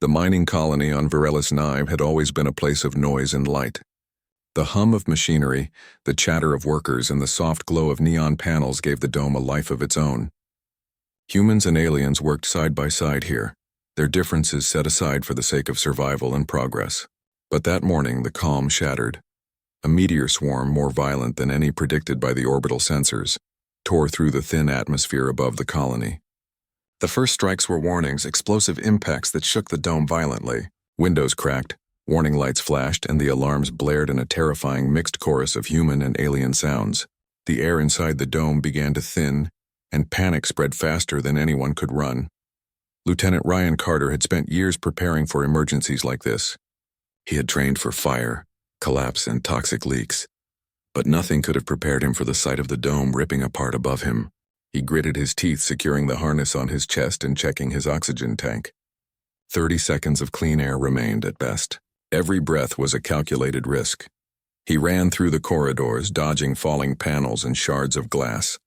The mining colony on Varellus 9 had always been a place of noise and light. The hum of machinery, the chatter of workers, and the soft glow of neon panels gave the dome a life of its own. Humans and aliens worked side by side here, their differences set aside for the sake of survival and progress. But that morning, the calm shattered. A meteor swarm, more violent than any predicted by the orbital sensors, tore through the thin atmosphere above the colony. The first strikes were warnings, explosive impacts that shook the dome violently. Windows cracked, warning lights flashed, and the alarms blared in a terrifying mixed chorus of human and alien sounds. The air inside the dome began to thin, and panic spread faster than anyone could run. Lieutenant Ryan Carter had spent years preparing for emergencies like this. He had trained for fire, collapse, and toxic leaks. But nothing could have prepared him for the sight of the dome ripping apart above him. He gritted his teeth, securing the harness on his chest and checking his oxygen tank. 30 seconds of clean air remained at best. Every breath was a calculated risk. He ran through the corridors, dodging falling panels and shards of glass.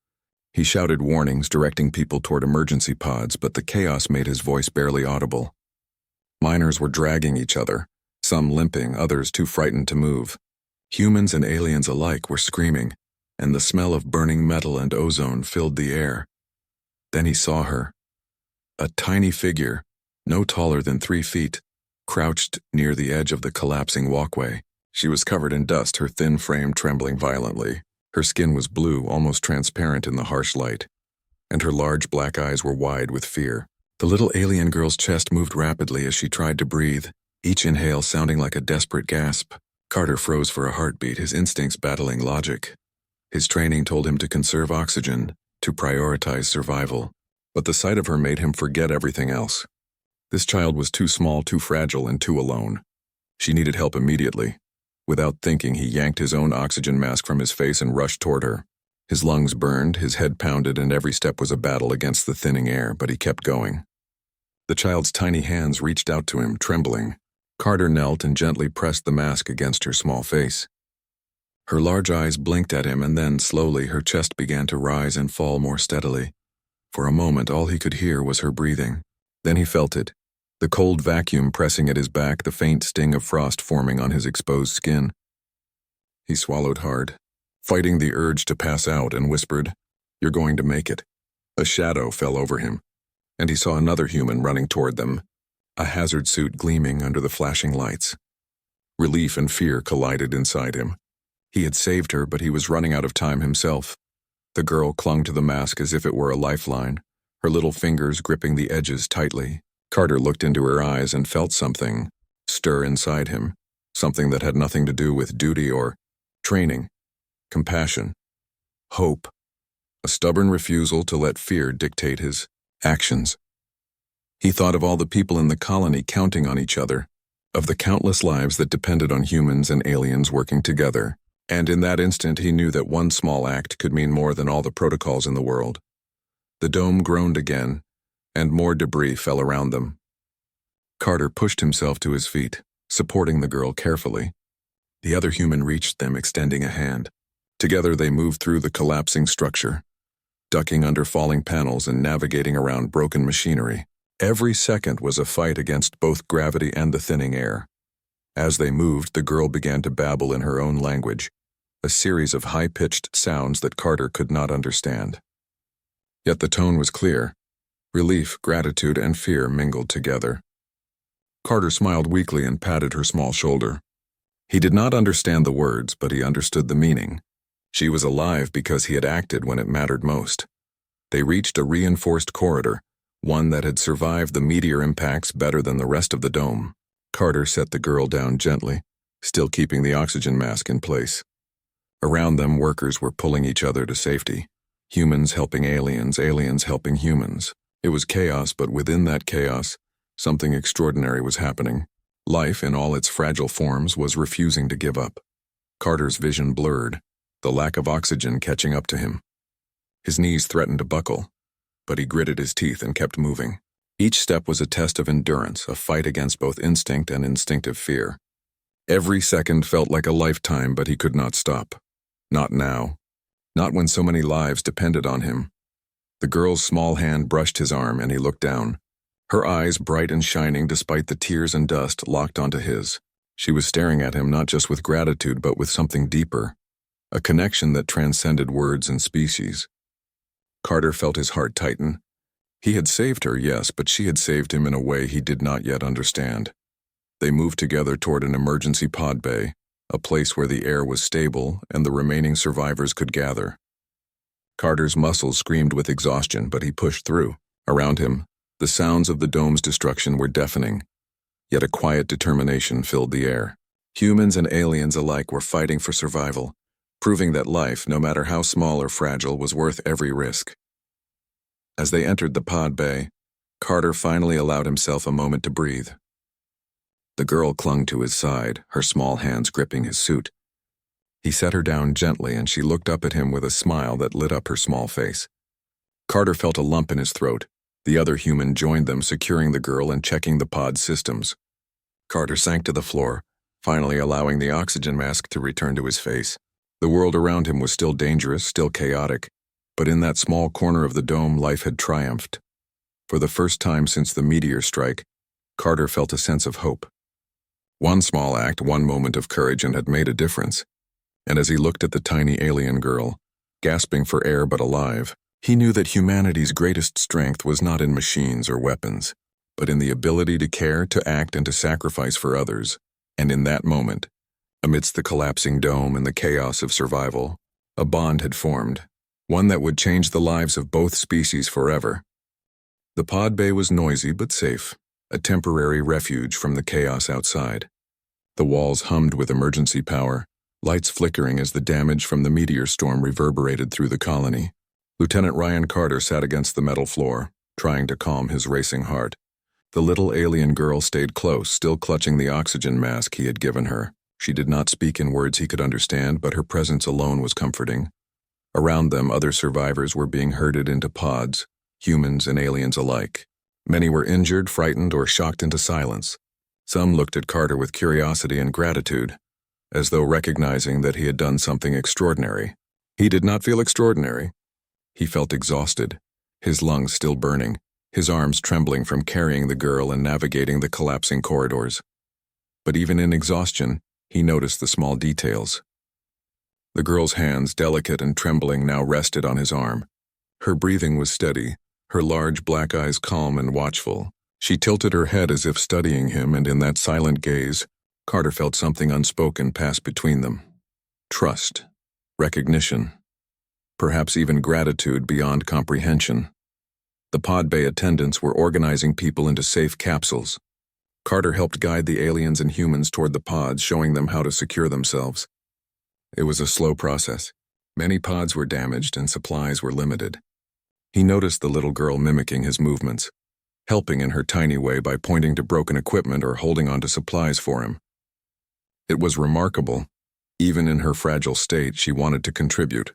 He shouted warnings, directing people toward emergency pods, but the chaos made his voice barely audible. Miners were dragging each other, some limping, others too frightened to move. Humans and aliens alike were screaming, and the smell of burning metal and ozone filled the air. Then he saw her. A tiny figure, no taller than 3 feet, crouched near the edge of the collapsing walkway. She was covered in dust, her thin frame trembling violently. Her skin was blue, almost transparent in the harsh light, and her large black eyes were wide with fear. The little alien girl's chest moved rapidly as she tried to breathe, each inhale sounding like a desperate gasp. Carter froze for a heartbeat, his instincts battling logic. His training told him to conserve oxygen, to prioritize survival. But the sight of her made him forget everything else. This child was too small, too fragile, and too alone. She needed help immediately. Without thinking, he yanked his own oxygen mask from his face and rushed toward her. His lungs burned, his head pounded, and every step was a battle against the thinning air, but he kept going. The child's tiny hands reached out to him, trembling. Carter knelt and gently pressed the mask against her small face. Her large eyes blinked at him, and then, slowly, her chest began to rise and fall more steadily. For a moment, all he could hear was her breathing. Then he felt it. The cold vacuum pressing at his back, the faint sting of frost forming on his exposed skin. He swallowed hard, fighting the urge to pass out, and whispered, "You're going to make it." A shadow fell over him, and he saw another human running toward them, a hazard suit gleaming under the flashing lights. Relief and fear collided inside him. He had saved her, but he was running out of time himself. The girl clung to the mask as if it were a lifeline, her little fingers gripping the edges tightly. Carter looked into her eyes and felt something stir inside him, something that had nothing to do with duty or training, compassion, hope, a stubborn refusal to let fear dictate his actions. He thought of all the people in the colony counting on each other, of the countless lives that depended on humans and aliens working together, and in that instant he knew that one small act could mean more than all the protocols in the world. The dome groaned again, and more debris fell around them. Carter pushed himself to his feet, supporting the girl carefully. The other human reached them, extending a hand. Together they moved through the collapsing structure, ducking under falling panels and navigating around broken machinery. Every second was a fight against both gravity and the thinning air. As they moved, the girl began to babble in her own language, a series of high-pitched sounds that Carter could not understand. Yet the tone was clear. Relief, gratitude, and fear mingled together. Carter smiled weakly and patted her small shoulder. He did not understand the words, but he understood the meaning. She was alive because he had acted when it mattered most. They reached a reinforced corridor, one that had survived the meteor impacts better than the rest of the dome. Carter set the girl down gently, still keeping the oxygen mask in place. Around them, workers were pulling each other to safety. Humans helping aliens, aliens helping humans. It was chaos, but within that chaos, something extraordinary was happening. Life, in all its fragile forms, was refusing to give up. Carter's vision blurred, the lack of oxygen catching up to him. His knees threatened to buckle, but he gritted his teeth and kept moving. Each step was a test of endurance, a fight against both instinct and instinctive fear. Every second felt like a lifetime, but he could not stop. Not now. Not when so many lives depended on him. The girl's small hand brushed his arm, and he looked down. Her eyes bright and shining despite the tears and dust locked onto his. She was staring at him not just with gratitude but with something deeper, a connection that transcended words and species. Carter felt his heart tighten. He had saved her, yes, but she had saved him in a way he did not yet understand. They moved together toward an emergency pod bay, a place where the air was stable and the remaining survivors could gather. Carter's muscles screamed with exhaustion, but he pushed through. Around him, the sounds of the dome's destruction were deafening, yet a quiet determination filled the air. Humans and aliens alike were fighting for survival, proving that life, no matter how small or fragile, was worth every risk. As they entered the pod bay, Carter finally allowed himself a moment to breathe. The girl clung to his side, her small hands gripping his suit. He set her down gently, and she looked up at him with a smile that lit up her small face. Carter felt a lump in his throat. The other human joined them, securing the girl and checking the pod's systems. Carter sank to the floor, finally allowing the oxygen mask to return to his face. The world around him was still dangerous, still chaotic, but in that small corner of the dome, life had triumphed. For the first time since the meteor strike, Carter felt a sense of hope. One small act, one moment of courage, and had made a difference. And as he looked at the tiny alien girl, gasping for air but alive, he knew that humanity's greatest strength was not in machines or weapons, but in the ability to care, to act, and to sacrifice for others. And in that moment, amidst the collapsing dome and the chaos of survival, a bond had formed, one that would change the lives of both species forever. The pod bay was noisy but safe, a temporary refuge from the chaos outside. The walls hummed with emergency power, lights flickering as the damage from the meteor storm reverberated through the colony. Lieutenant Ryan Carter sat against the metal floor, trying to calm his racing heart. The little alien girl stayed close, still clutching the oxygen mask he had given her. She did not speak in words he could understand, but her presence alone was comforting. Around them, other survivors were being herded into pods, humans and aliens alike. Many were injured, frightened, or shocked into silence. Some looked at Carter with curiosity and gratitude, as though recognizing that he had done something extraordinary. He did not feel extraordinary. He felt exhausted, his lungs still burning, his arms trembling from carrying the girl and navigating the collapsing corridors. But even in exhaustion, he noticed the small details. The girl's hands, delicate and trembling, now rested on his arm. Her breathing was steady, her large black eyes calm and watchful. She tilted her head as if studying him, and in that silent gaze, Carter felt something unspoken pass between them. Trust, recognition, perhaps even gratitude beyond comprehension. The pod bay attendants were organizing people into safe capsules. Carter helped guide the aliens and humans toward the pods, showing them how to secure themselves. It was a slow process. Many pods were damaged and supplies were limited. He noticed the little girl mimicking his movements, helping in her tiny way by pointing to broken equipment or holding onto supplies for him. It was remarkable. Even in her fragile state, she wanted to contribute.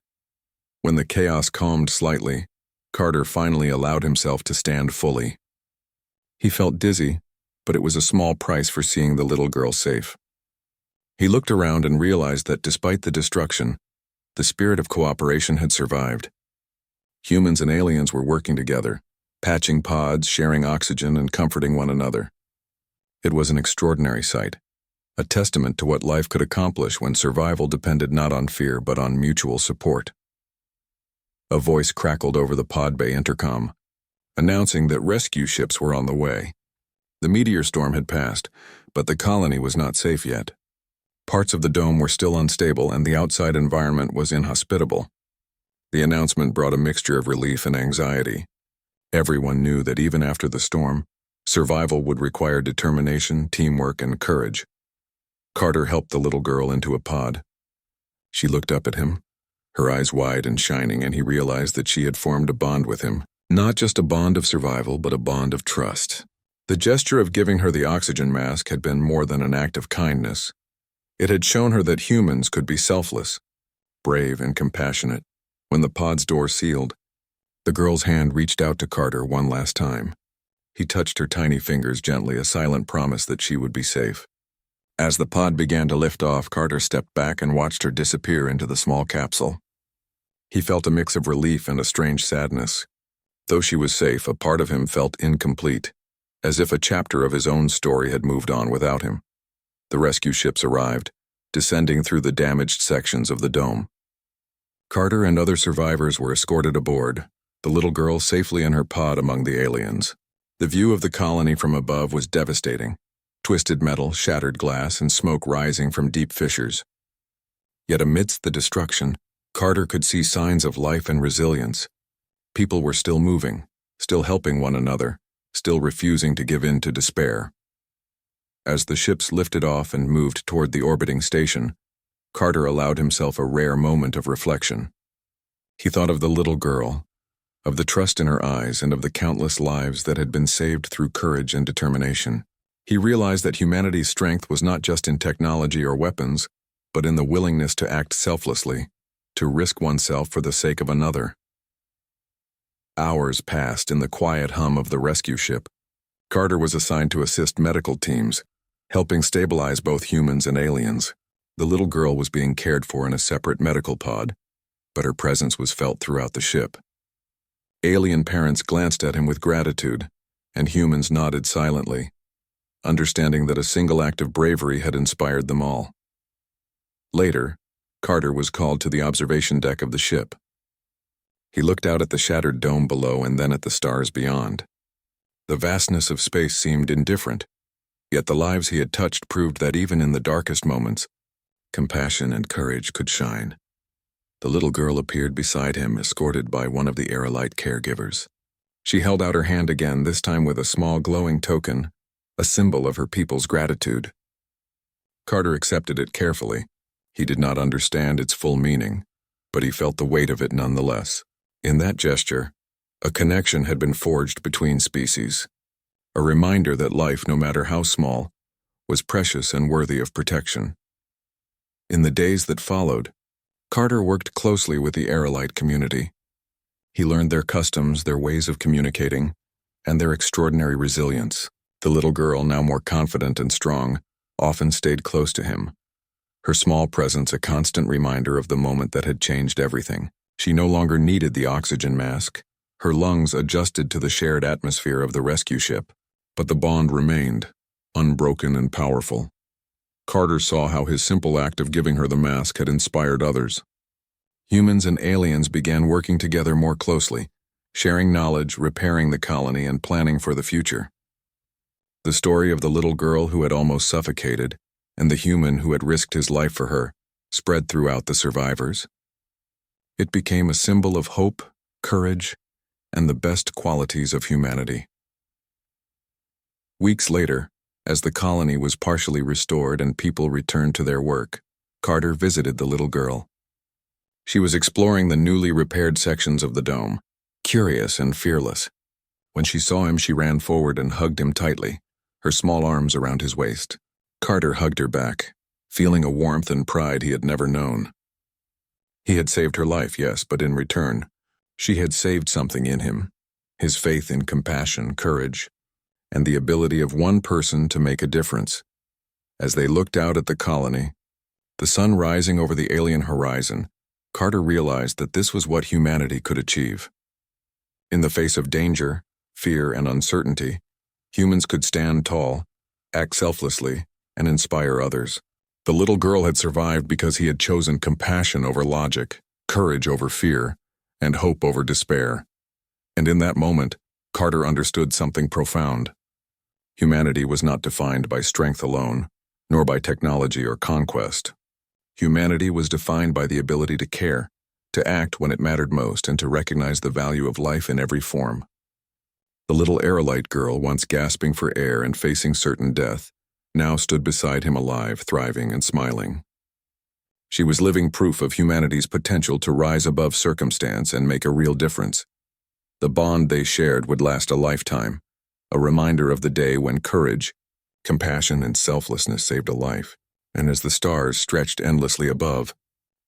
When the chaos calmed slightly, Carter finally allowed himself to stand fully. He felt dizzy, but it was a small price for seeing the little girl safe. He looked around and realized that despite the destruction, the spirit of cooperation had survived. Humans and aliens were working together, patching pods, sharing oxygen, and comforting one another. It was an extraordinary sight, a testament to what life could accomplish when survival depended not on fear but on mutual support. A voice crackled over the pod bay intercom, announcing that rescue ships were on the way. The meteor storm had passed, but the colony was not safe yet. Parts of the dome were still unstable, and the outside environment was inhospitable. The announcement brought a mixture of relief and anxiety. Everyone knew that even after the storm, survival would require determination, teamwork, and courage. Carter helped the little girl into a pod. She looked up at him, her eyes wide and shining, and he realized that she had formed a bond with him. Not just a bond of survival, but a bond of trust. The gesture of giving her the oxygen mask had been more than an act of kindness. It had shown her that humans could be selfless, brave, and compassionate. When the pod's door sealed, the girl's hand reached out to Carter one last time. He touched her tiny fingers gently, a silent promise that she would be safe. As the pod began to lift off, Carter stepped back and watched her disappear into the small capsule. He felt a mix of relief and a strange sadness. Though she was safe, a part of him felt incomplete. as if a chapter of his own story had moved on without him. The rescue ships arrived, descending through the damaged sections of the dome. Carter and other survivors were escorted aboard, the little girl safely in her pod among the aliens. The view of the colony from above was devastating. Twisted metal, shattered glass, and smoke rising from deep fissures. Yet amidst the destruction, Carter could see signs of life and resilience. People were still moving, still helping one another, still refusing to give in to despair. As the ships lifted off and moved toward the orbiting station, Carter allowed himself a rare moment of reflection. He thought of the little girl, of the trust in her eyes, and of the countless lives that had been saved through courage and determination. He realized that humanity's strength was not just in technology or weapons, but in the willingness to act selflessly, to risk oneself for the sake of another. Hours passed in the quiet hum of the rescue ship. Carter was assigned to assist medical teams, helping stabilize both humans and aliens. The little girl was being cared for in a separate medical pod, but her presence was felt throughout the ship. Alien parents glanced at him with gratitude, and humans nodded silently, understanding that a single act of bravery had inspired them all. Later, Carter was called to the observation deck of the ship. He looked out at the shattered dome below and then at the stars beyond. The vastness of space seemed indifferent, yet the lives he had touched proved that even in the darkest moments, compassion and courage could shine. The little girl appeared beside him, escorted by one of the Aerolite caregivers. She held out her hand again, this time with a small glowing token, a symbol of her people's gratitude. Carter accepted it carefully. He did not understand its full meaning, but he felt the weight of it nonetheless. In that gesture, a connection had been forged between species, a reminder that life, no matter how small, was precious and worthy of protection. In the days that followed, Carter worked closely with the Aerolite community. He learned their customs, their ways of communicating, and their extraordinary resilience. The little girl, now more confident and strong, often stayed close to him, her small presence a constant reminder of the moment that had changed everything. She no longer needed the oxygen mask. Her lungs adjusted to the shared atmosphere of the rescue ship, but the bond remained, unbroken and powerful. Carter saw how his simple act of giving her the mask had inspired others. Humans and aliens began working together more closely, sharing knowledge, repairing the colony, and planning for the future. The story of the little girl who had almost suffocated, and the human who had risked his life for her, spread throughout the survivors. It became a symbol of hope, courage, and the best qualities of humanity. Weeks later, as the colony was partially restored and people returned to their work, Carter visited the little girl. She was exploring the newly repaired sections of the dome, curious and fearless. When she saw him, she ran forward and hugged him tightly, her small arms around his waist. Carter hugged her back, feeling a warmth and pride he had never known. He had saved her life, yes, but in return, she had saved something in him, his faith in compassion, courage, and the ability of one person to make a difference. As they looked out at the colony, the sun rising over the alien horizon, Carter realized that this was what humanity could achieve. In the face of danger, fear, and uncertainty, humans could stand tall, act selflessly, and inspire others. The little girl had survived because he had chosen compassion over logic, courage over fear, and hope over despair. And in that moment, Carter understood something profound. Humanity was not defined by strength alone, nor by technology or conquest. Humanity was defined by the ability to care, to act when it mattered most, and to recognize the value of life in every form. The little Aerolite girl, once gasping for air and facing certain death, now stood beside him alive, thriving, and smiling. She was living proof of humanity's potential to rise above circumstance and make a real difference. The bond they shared would last a lifetime, a reminder of the day when courage, compassion, and selflessness saved a life. And as the stars stretched endlessly above,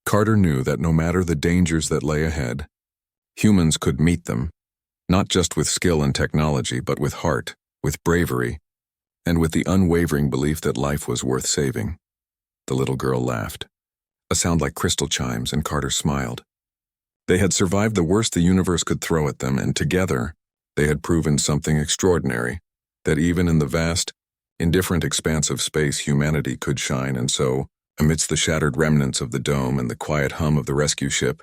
Carter knew that no matter the dangers that lay ahead, humans could meet them, not just with skill and technology, but with heart, with bravery, and with the unwavering belief that life was worth saving. The little girl laughed, a sound like crystal chimes, and Carter smiled. They had survived the worst the universe could throw at them, and together, they had proven something extraordinary, that even in the vast, indifferent expanse of space humanity could shine, and so, amidst the shattered remnants of the dome and the quiet hum of the rescue ship,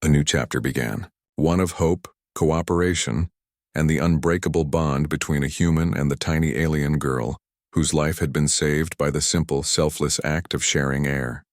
a new chapter began. One of hope, cooperation, and the unbreakable bond between a human and the tiny alien girl whose life had been saved by the simple, selfless act of sharing air.